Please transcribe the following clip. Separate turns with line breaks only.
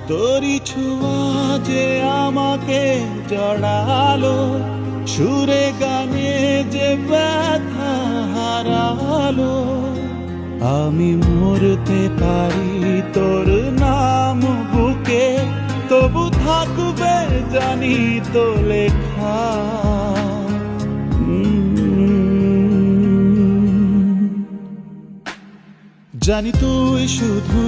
তোরি ছোঁয়া যে আমাকে জড়ালো, সুরে গানে যে ব্যথা হারালো। আমি মরতে পারি তোর নাম বুকে, তবু থাকবে জানি তো লেখা। জানি তুই শুধু